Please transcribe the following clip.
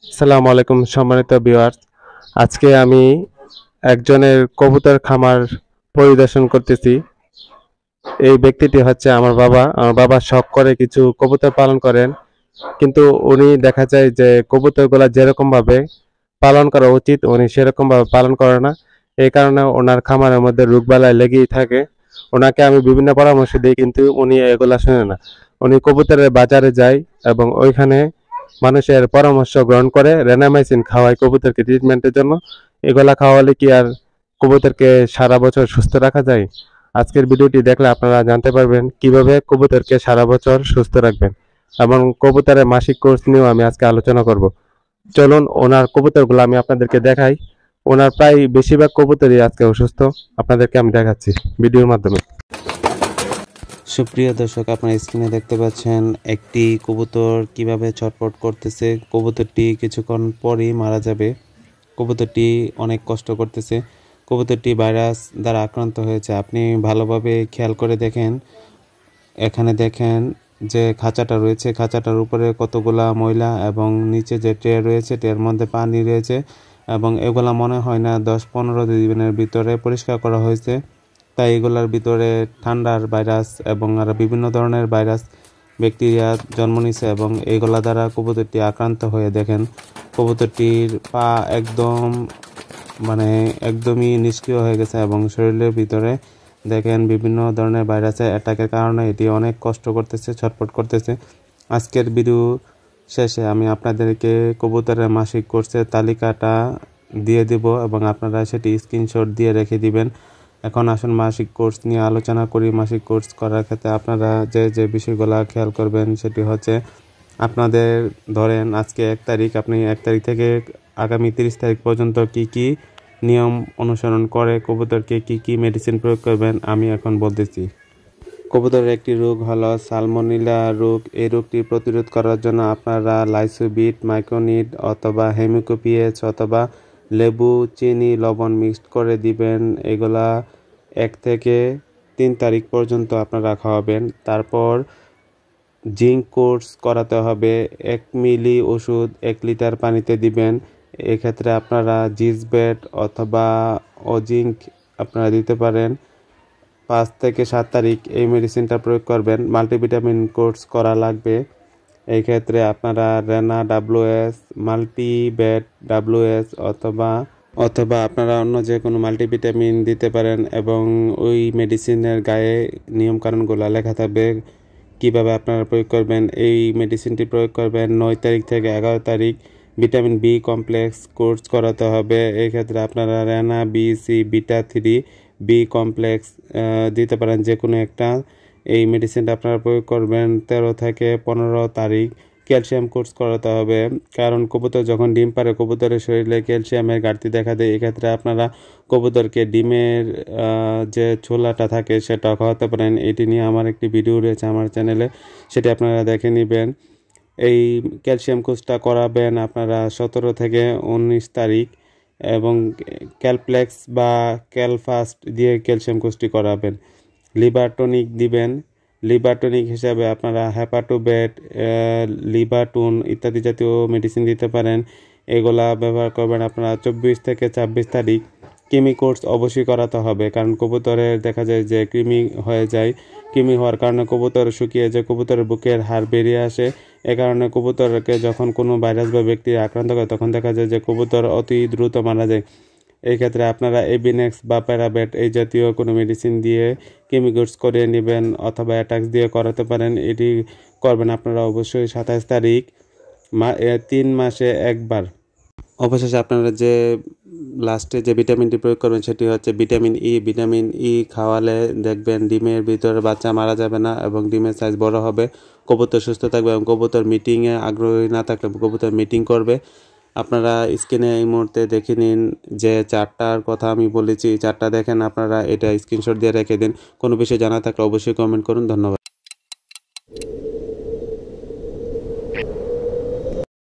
আসসালামু আলাইকুম সম্মানিত ভিউয়ার্স। আজকে আমি একজনের কবুতর খামার পরিদর্শন করতেছি। এই ব্যক্তিটি হচ্ছে আমার বাবা। আমার বাবা শখ করে কিছু কবুতর পালন করেন, কিন্তু উনি দেখা যায় যে কবুতরগুলা যেরকম ভাবে পালন করা উচিত উনি সেরকম ভাবে পালন করে না। এই কারণে ওনার খামারের মধ্যে রোগবালাই লেগেই থাকে। ওনাকে আমি বিভিন্ন পরামর্শ দিই, কিন্তু উনি এগুলা শুনে না। উনি কবুতরের বাজারে যায় এবং ওইখানে মানুষের পরামর্শ গ্রহণ করে রেনামাইসিন খাওয়ায় কবুতরকে ট্রিটমেন্টের জন্য। এগুলা খাওয়ালে কি আর কবুতরকে সারা বছর সুস্থ রাখা যায়? আজকের ভিডিওটি দেখলে আপনারা জানতে পারবেন কিভাবে কবুতরকে সারা বছর সুস্থ রাখবেন, এবং কবুতরের মাসিক কোর্স নিয়েও আমি আজকে আলোচনা করব। চলুন ওনার কবুতরগুলো আমি আপনাদেরকে দেখাই। ওনার প্রায় বেশিরভাগ কবুতরই আজকে অসুস্থ, আপনাদেরকে আমি দেখাচ্ছি ভিডিওর মাধ্যমে। সুপ্রিয় দর্শক, আপনারা স্ক্রিনে দেখতে পাচ্ছেন একটি কবুতর কিভাবে ছটফট করতেছে। কবুতরটি কিছুক্ষণ পরই মারা যাবে। কবুতরটি অনেক কষ্ট করতেছে। কবুতরটি ভাইরাস দ্বারা আক্রান্ত হয়েছে। আপনি ভালোভাবে খেয়াল করে দেখেন, এখানে দেখেন যে খাঁচাটা রয়েছে, খাঁচাটার উপরে কতগুলা ময়লা এবং নিচে যে ট্রে রয়েছে ট্রের মধ্যে পানি রয়েছে, এবং এগুলা মনে হয় না 10-15 দিনের ভিতরে পরিষ্কার করা হয়েছে। তাই এগুলার ভিতরে ঠান্ডার ভাইরাস এবং আরো বিভিন্ন ধরনের ভাইরাস ব্যাকটেরিয়া জন্ম নিছে, এবং এগুলা দ্বারা কবুতরটি আক্রান্ত হয়ে দেখেন কবুতরটির পা একদমই নিষ্ক্রিয় হয়ে গেছে, এবং শরীরের ভিতরে দেখেন বিভিন্ন ধরনের ভাইরাসের অ্যাটাকের কারণে এটি অনেক কষ্ট করতেছে, ছটফট করতেছে। আজকের ভিডিও শেষে আমি আপনাদেরকে কবুতরের মাসিক কোর্সের তালিকাটা দিয়ে দিব, এবং আপনারা সেটি স্ক্রিনশট দিয়ে রেখে দিবেন। এখন আসুন মাসিক কোর্স নিয়ে আলোচনা করি। মাসিক কোর্স করার ক্ষেত্রে আপনারা যে বিষয়গুলো খেয়াল করবেন সেটি হচ্ছে, আপনাদের ধরেন আজকে 1 তারিখ, আপনি 1 তারিখ থেকে আগামী 30 তারিখ পর্যন্ত কি কি নিয়ম অনুসরণ করে কবুতরকে কি কি মেডিসিন প্রয়োগ করবেন আমি এখন বলতেছি। কবুতরের একটি রোগ হলো সালমোনেলা রোগ। এই রোগটি প্রতিরোধ করার জন্য আপনারা লাইসোবিট, মাইক্রোনিড অথবা হেমিকোপিএস অথবা লেবু, চিনি, লবণ মিক্সড করে দিবেন। এগুলা 1 থেকে 3 তারিখ পর্যন্ত আপনারা খাওয়াবেন। তারপর জিঙ্ক কোর্স করাতে হবে। 1 মিলি ওষুধ 1 লিটার পানিতে দিবেন। এক্ষেত্রে আপনারা জিসবেট অথবা অজিঙ্ক আপনারা দিতে পারেন। 5 থেকে 7 তারিখ এই মেডিসিনটা প্রয়োগ করবেন। মাল্টিভিটামিন কোর্স করা লাগবে। এই ক্ষেত্রে আপনারা রেনা WS, মাল্টিবেট WS অথবা আপনারা অন্য যে কোনো মাল্টিভিটামিন দিতে পারেন, এবং ওই মেডিসিনের গায়ে নিয়মকানুনগুলো লেখা থাকবে কীভাবে আপনারা প্রয়োগ করবেন। এই মেডিসিনটি প্রয়োগ করবেন 9 তারিখ থেকে 11 তারিখ। ভিটামিন বি কমপ্লেক্স কোর্স করাতে হবে। এই ক্ষেত্রে আপনারা রেনা BC, বিটা-3, বি কমপ্লেক্স দিতে পারেন যে কোনো একটা। এই মেডিসিনটা আপনারা প্রয়োগ করবেন 13 থেকে 15 তারিখ। ক্যালসিয়াম কোর্স করাতে হবে, কারণ কবুতর যখন ডিম পারে কবুতরের শরীরে ক্যালসিয়ামের ঘাটতি দেখা দেয়। এক্ষেত্রে আপনারা কবুতরকে ডিমের যে ছোলাটা থাকে সেটা খাওয়াতে পারেন। এটি নিয়ে আমার একটি ভিডিও রয়েছে আমার চ্যানেলে, সেটি আপনারা দেখে নেবেন। এই ক্যালসিয়াম কোর্সটা করাবেন আপনারা 17 থেকে 19 তারিখ, এবং ক্যালপ্লেক্স বা ক্যালফাস্ট দিয়ে ক্যালসিয়াম কোর্সটি করাবেন। লিভার টনিক দিবেন। লিভার টনিক হিসাবে আপনারা হ্যাপাটোবেট, লিভারটুন ইত্যাদি জাতীয় মেডিসিন দিতে পারেন। এগুলা ব্যবহার করবেন আপনারা 24 থেকে 26 তারিখ। কৃমি কোর্স অবশ্যই করাতে হবে, কারণ কবুতরের দেখা যায় যে কৃমি হয়ে যায়। কৃমি হওয়ার কারণে কবুতর শুকিয়ে যায়, কবুতরের বুকের হাড় বেরিয়ে আসে। এ কারণে কবুতরকে যখন কোনো ভাইরাস বা ব্যাকটেরিয়া আক্রান্ত করে তখন দেখা যায় যে কবুতর অতি দ্রুত মারা যায়। এই ক্ষেত্রে আপনারা এবিনেক্স বা প্যারাবেট এই জাতীয় কোনো মেডিসিন দিয়ে কৃমি কোর্স করে নেবেন, অথবা অ্যাটাক্স দিয়ে করাতে পারেন। এটি করবেন আপনারা অবশ্যই 27 তারিখ, 3 মাসে একবার। অবশেষে আপনারা যে লাস্টে যে ভিটামিনটি প্রয়োগ করবেন সেটি হচ্ছে ভিটামিন ই। ভিটামিন ই খাওয়ালে দেখবেন ডিমের ভিতরে বাচ্চা মারা যাবে না, এবং ডিমের সাইজ বড় হবে, কবুতর সুস্থ থাকবে, এবং কবুতর মিটিংয়ে আগ্রহী না থাকলে কবুতর মিটিং করবে। আপনারা স্ক্রিনে এই মুহূর্তে দেখে নিন যে 4টার কথা আমি বলেছি, 4টা দেখেন। আপনারা এটা স্ক্রিনশট দিয়ে রেখে দিন। কোনো বিষয় জানা থাকলে অবশ্যই কমেন্ট করুন। ধন্যবাদ।